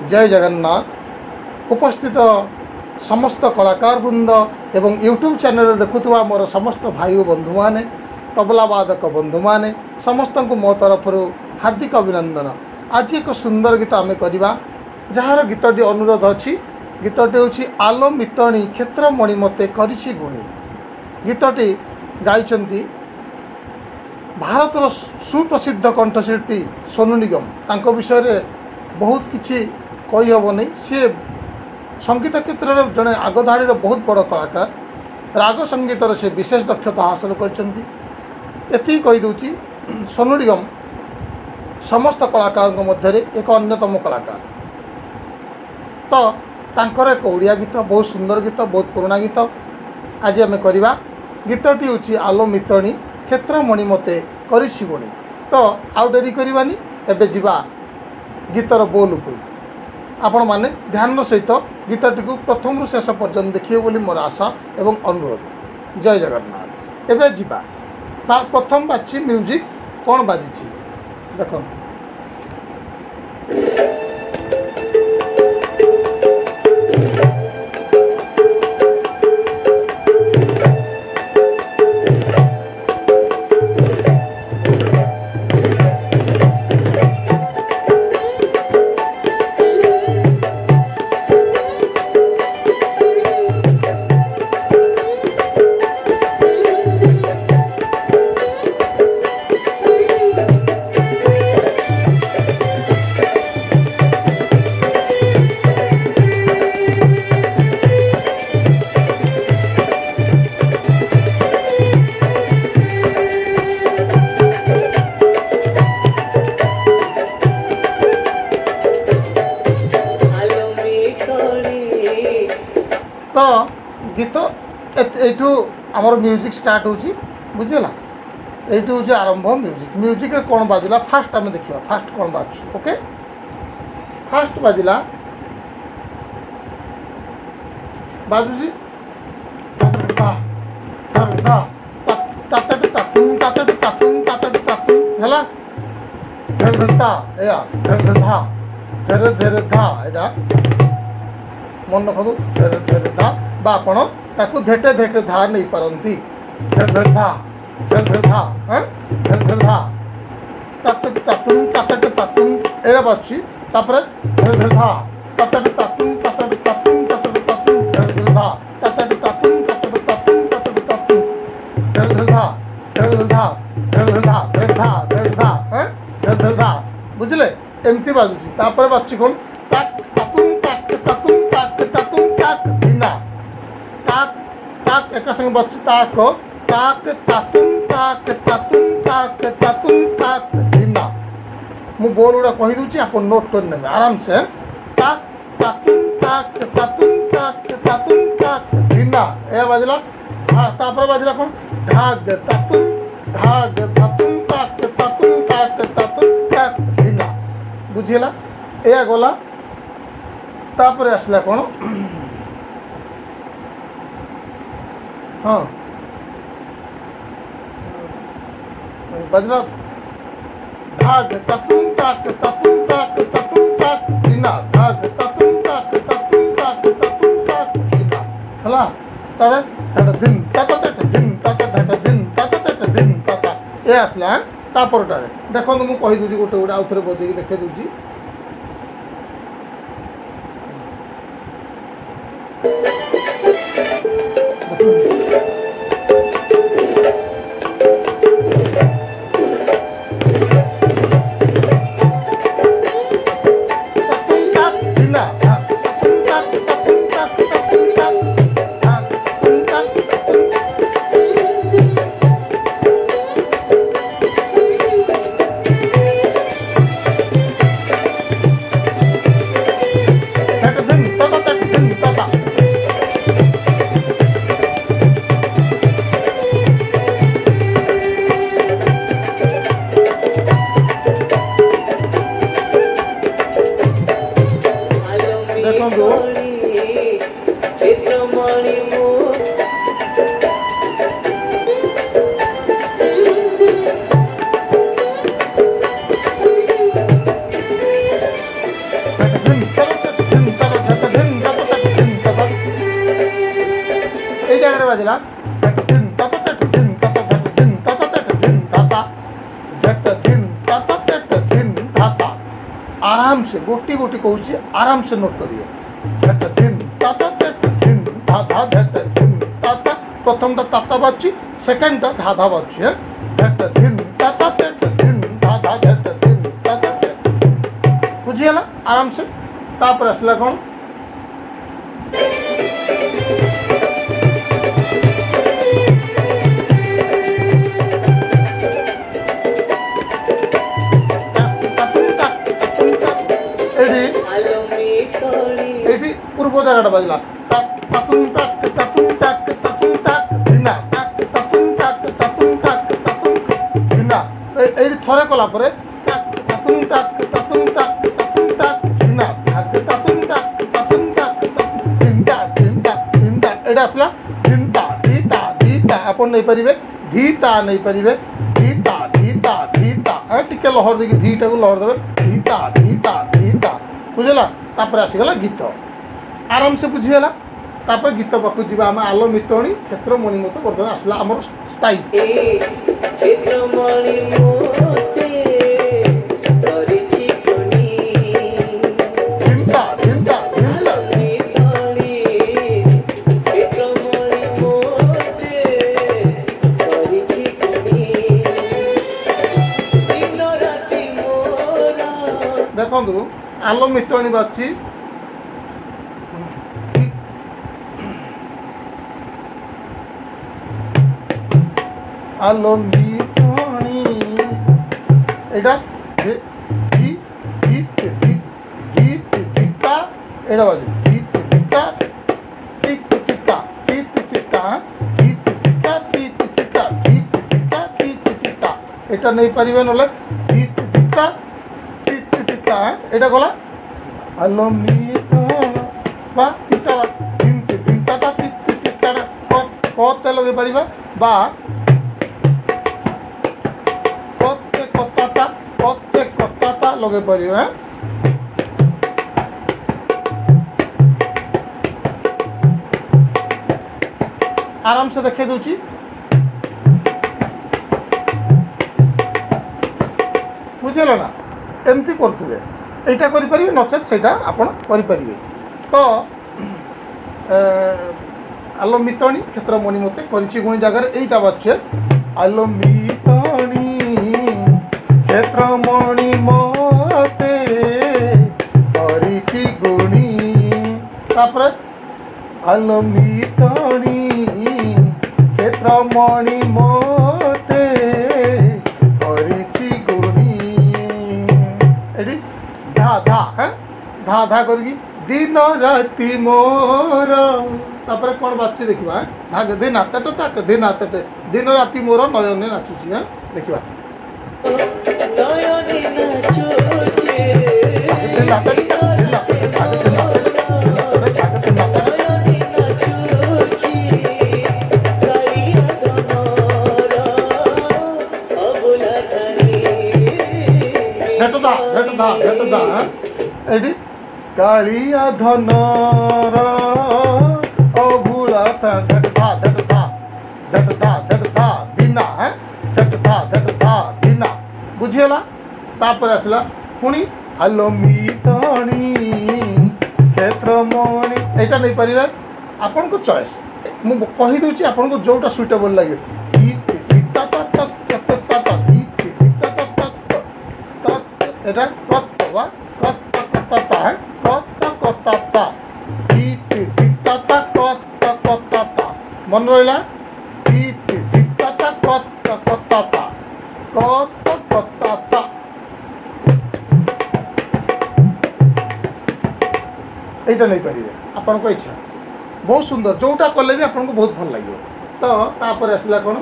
जय जगन्नाथ। उपस्थित समस्त कलाकार वृंद एवं यूट्यूब चैनल देखुवा मोर समस्त भाई बंधु माने तबला वादक बंधु माने समस्त को मो तरफ हार्दिक अभिनंदन। आज एक सुंदर गीत आम करवा जार गीतटी अनुरोध अच्छी। गीतटी हूँ आलो मितणी क्षेत्र मणि मते करिछि गुणी। गीतटी गाइचंती भारतर सुप्रसिद्ध कंठशिल्पी सोनू निगम। तांको विषय रे बहुत किछि कही हब नहीं। सी संगीत क्षेत्र में जड़े आगधाड़ी बहुत बड़ कलाकार। राग संगीतर से विशेष दक्षता हासिल करछंती। एति कही दूची सोनू निगम समस्त कलाकार मध्य एक अन्यतम कलाकार। तो तांकर एक ओडिया गीत बहुत सुंदर गीत बहुत पुराना गीत आज आम करवा। गीतटी हूँ आलो मितणी क्षेत्र मणि मते करिछि गुणी। तो आउ डेरी करवानी एबे जीवा गीतर बोल उपर। आपण माने ध्यान सहित गीतटी को प्रथम शेष पर्यंत देखिए बोली मोर आशा एवं अनुरोध। जय जगन्नाथ। एबे जीवा प्रथम बाजी म्यूजिक कौन बाजी देखो। तो गीत एठू आमर म्यूजिक स्टार्ट होची बुझेला। एठू होची आरंभ म्यूजिक। म्यूजिक रे कौन बाजिला फास्ट आम देखिबा। फास्ट कौन बाजू ओके। फास्ट बाजिला बाजूजी ता ता ता तातट तातुन तातट तातुन तातट तातुन हला धर धरता या धर धरधा धर धरधा एटा मन रखु। धेर धेर धा बा आपण ताकू धेटे धेटे धा नहीं पारंती। धेर धेर धा धेर धेर धा धेर धेर धा तातट तातुन तातट तातुन एरा बाची। तापर धेर धेर धा तातट तातुन तातट तातुन तातट तातुन धेर धेर धा तातट तातुन तातट तातुन तातट तातुन धेर धेर धा धेर धेर धा धेर धेर धा धेर धा धेर धा धेर धेर धा बुझले। एमती बाजुची। तापर बाची कोन ताक तातुन ताक तातुन ताक तातुन ताक धीना ताक ताक एक संग बच्ची ताक ताक तातुन ताक तातुन ताक तातुन ताक धीना। मु बोल गुड़ा कही दूची आप नोट कर नेबे आराम से। ताक तातुन ताक तातुन ताक तातुन ताक धीना ए बाजला। हां तापर बाजला कोन धाग तातुन धाग तातुन ताक तातुन ताक तातुन ताक धीना बुझिला। ए गला तापर आसला कौन हाँ बजला धाग तातुन ताक तातुन ताक तातुन ताक धीना धाग तातुन ताक तातुन ताक तातुन ताक धीना हला। तारे धड़ दिन ताता तट दिन ताता धड़ दिन ताता तट दिन ताता ए आसला। तापरटारे देखो मु कहि दूची गोटे गोटे आउथरे बजेकी देखे दूची। बाजिला धट धिन तत तट धिन तत धट धिन तत तट धिन धाता धट धिन तत तट धिन धाता। आराम से गोटी गोटी कहूँ आराम से नोट करिए धट धिन तत तट धिन धाधा धट धिन ताता। प्रथमटा ताता बाजुची सेकेंडटा धाधा बाजुची है धट धिन तत तट धिन धाधा धट धिन तत। बुझीगला आराम से। तापर आसला कौन पूर्व जगह बाजिला ततुन तक ततुन तक ततुन तक धिना तक ततुन तक ततुन तक ततुन धिना एडी थरे कला परे तक ततुन तक ततुन तक ततुन तक धिना तक ततुन तक ततुन तक धिनता धिनता धिनता एडा असला धिनता धीता धीता अपन नहीं परिबे धीता नहीं परिबे धीता धीता धीता टिके लहर देखि धीटा को लहर देबे धीता धीता धीता बुझला। तापर आसीगला गीत आराम से बुझीगला। तापर गीत पाक जी आम आलो मितणी क्षेत्र मणिमत बर्तमान आसला आमर स्थायी धिनता धिनता धिनता देखु आलो मितणी बाची आलो मितणी एटा धी धीत धीत धीता एटा बाजी धीत धीता तीत तीता तीत तीता धीत तीता तीत तीता धीत तीता तीत तीता एटा नहीं पारिबे नले धीत तीता तीत तीता एटा गला आलो मितण बा तीता दिन दिन ताता तीत तीता कते लगे पारिबा बा कते कताता लगे पारिबा आराम से देखे दूची बुझेल ना एमती करथिबे এইটা করি পারিবে নচেত সেটা আপন করি পারিবে। তো আলো মিতণী ক্ষেত্র মণিমতে করিছি গুণী জায়গার এইটা বাজছে আলো মিতণী ক্ষেত্র মণিমতে করিছি গুণী তারপরে আলো মিতণী ক্ষেত্র মণিমতে করিছি গুণী এটি धा धा है धा धा करगी दिन राति मोर तापर कौन बात देखा धाग दिन हाथटे ताक दिन हाथटे दिन राति मोर नयन नाचुची हाँ देखा दिन हाथटे दिन हाथटे धाग दिन हाथटे दिन हाथटे धाग दिन हाथटे झटदा झटदा झटदा एडी कालिया धनर अभुला था झटदा झटदा झटदा झटदा दिना है झटदा झटदा दिना बुझीगला। तापर आसला पुणी आलो मितणी क्षेत्र मणि एटा नहीं पारिबे आपन को चॉइस मु कहि दोची आपन को जोटा सुइटेबल लागे এটা কত বা কত কততা কত কততা ধীতে ধীততা কত কততা মন রইলা ধীতে ধীততা কত কততা কত কততা এইটা नहीं पारिबे आपन को इच्छा बहुत सुंदर जोटा कले भी आपन को बहुत भल लागियो। तो तापर आसला कोन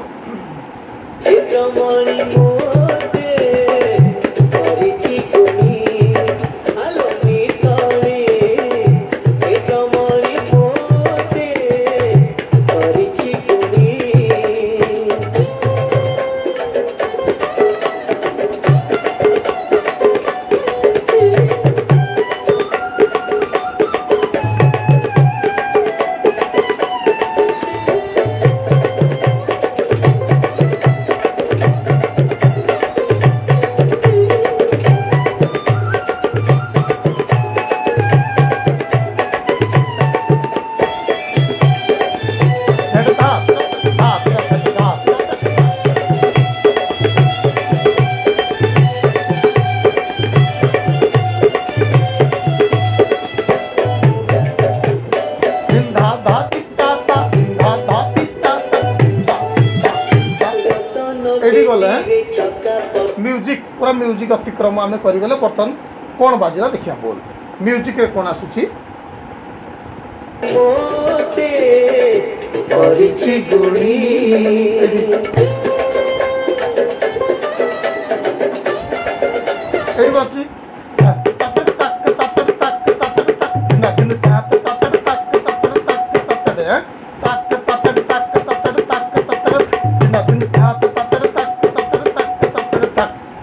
म्यूजिक अतिक्रम आम करगले बर्तमान कौन बाजिला देखिया बोल म्यूजिक रे कौन आसुची एई बाजी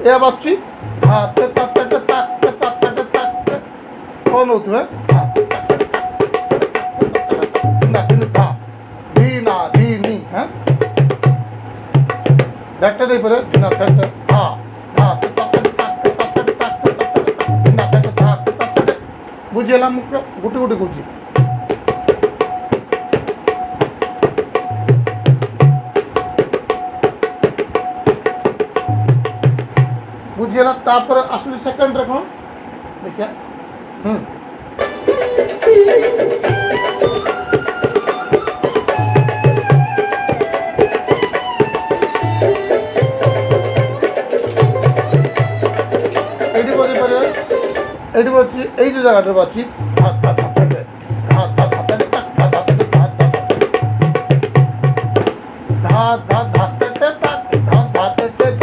या बाची हाथ तट तक तट तक कौन होता है दिन था दीना दीनी हैं दट नहीं पर दिन तट था था तट तक तट तक दिन तट था तट बुझेला मुख्य गुटी गुटी गुची बुझेला तापर आसुली सेकंड रे कौन देखिया एडी बजे पर एडी बची এই যে জায়গাটা বাছি ধা ধা ধা ধা ধা ধা ধা ধা ধা ধা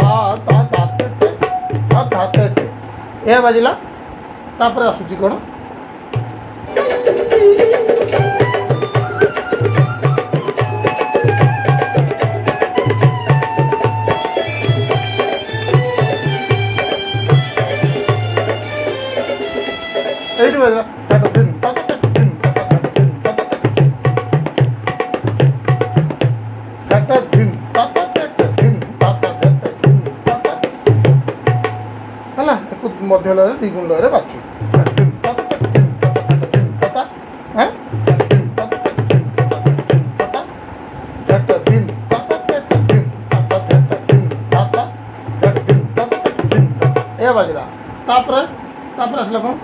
ধা ধা ए बाजिला तापर आसुची कौन एटी बाजिला तट दिन तट तट दिन तट दिन तट तट दिन तट तट दिन तट हला मध्य लहर दी गुण लहर बाचु बाजरा तापर आसला कौन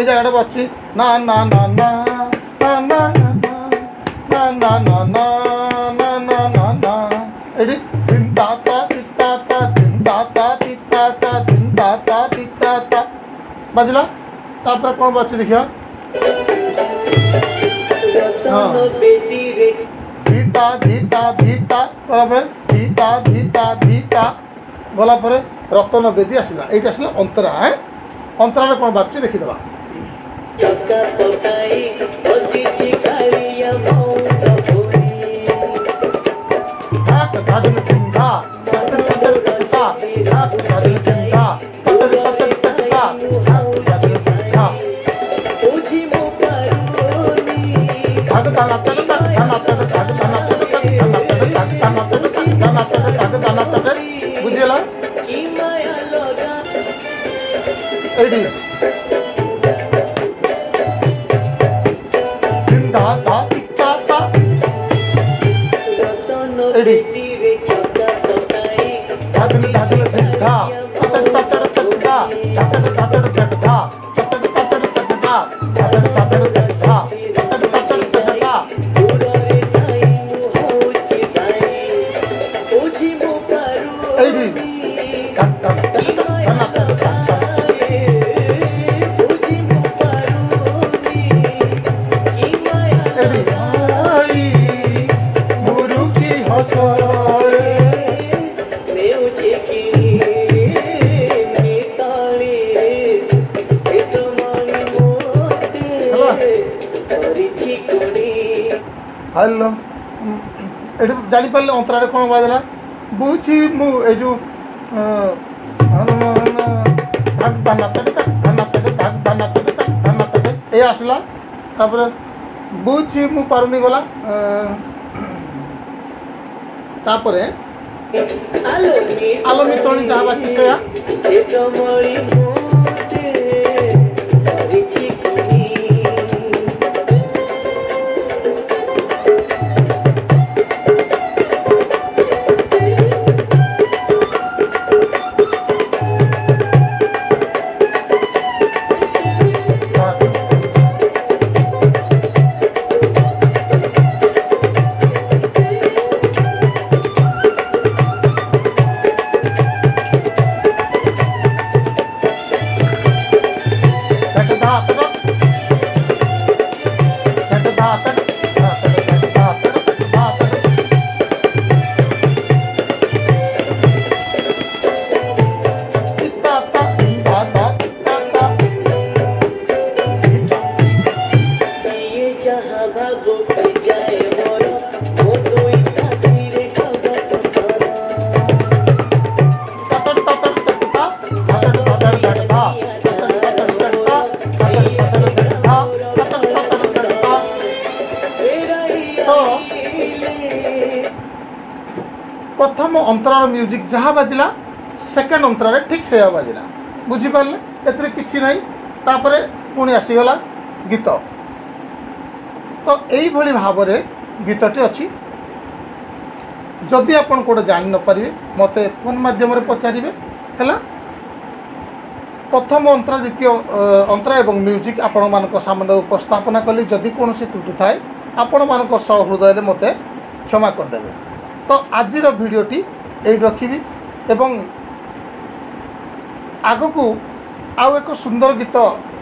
जगह बच्ची ना ना ना ना ना ना ना ना ना ना ना ना ना ना ना एडी दिन ताता तिताता दिन ताता तिताता दिन ताता तिताता बजला तापर कौन बच्ची देखिया हाँ धीता धीता धीता बराबर धीता धीता धीता गला पर रतन बेदी आसला एटी आसला अंतरा है अंतरा कौन बच्ची देखी दबा बुझेला एडी हेलो ये जानी पारे अंतरा कौन बाजला बुझी मु ए जो ए आसला बुझी मु पारुनी गला तापरे आलोमी तोणी जहाँ बाची से प्रथम अंतरार म्यूजिक जहाँ बाजिला सेकेंड अंतरार ठीक से बाजिला बुझीपारे एथिरे किछि नाही तापरे पुणी आसीगला गीत तो यही भाव में गीतटी अच्छी जदि आपन कोड जान न पारिबे मते फोन माध्यम पचारे है प्रथम अंतरा द्वितीय अंतरा एवं म्यूजिक आपण मान सामने उपस्थापना कली जदि कौन त्रुटि थाए आपण मान सहृदय मत क्षमा करदे तो आज भिडटी ये रखी एवं आग को आउ एक सुंदर गीत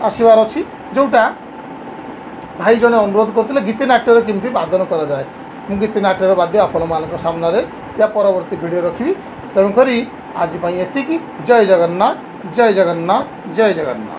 आसबार अच्छी जोटा भाई जने अनुरोध करते गीति नाट्य केमती वादन कराए मु गीति नाट्यर वाद्य आपण मान सामने या परवर्ती वीडियो रखी तेणुक आज एति जय जगन्नाथ जय जगन्नाथ जय जगन्नाथ।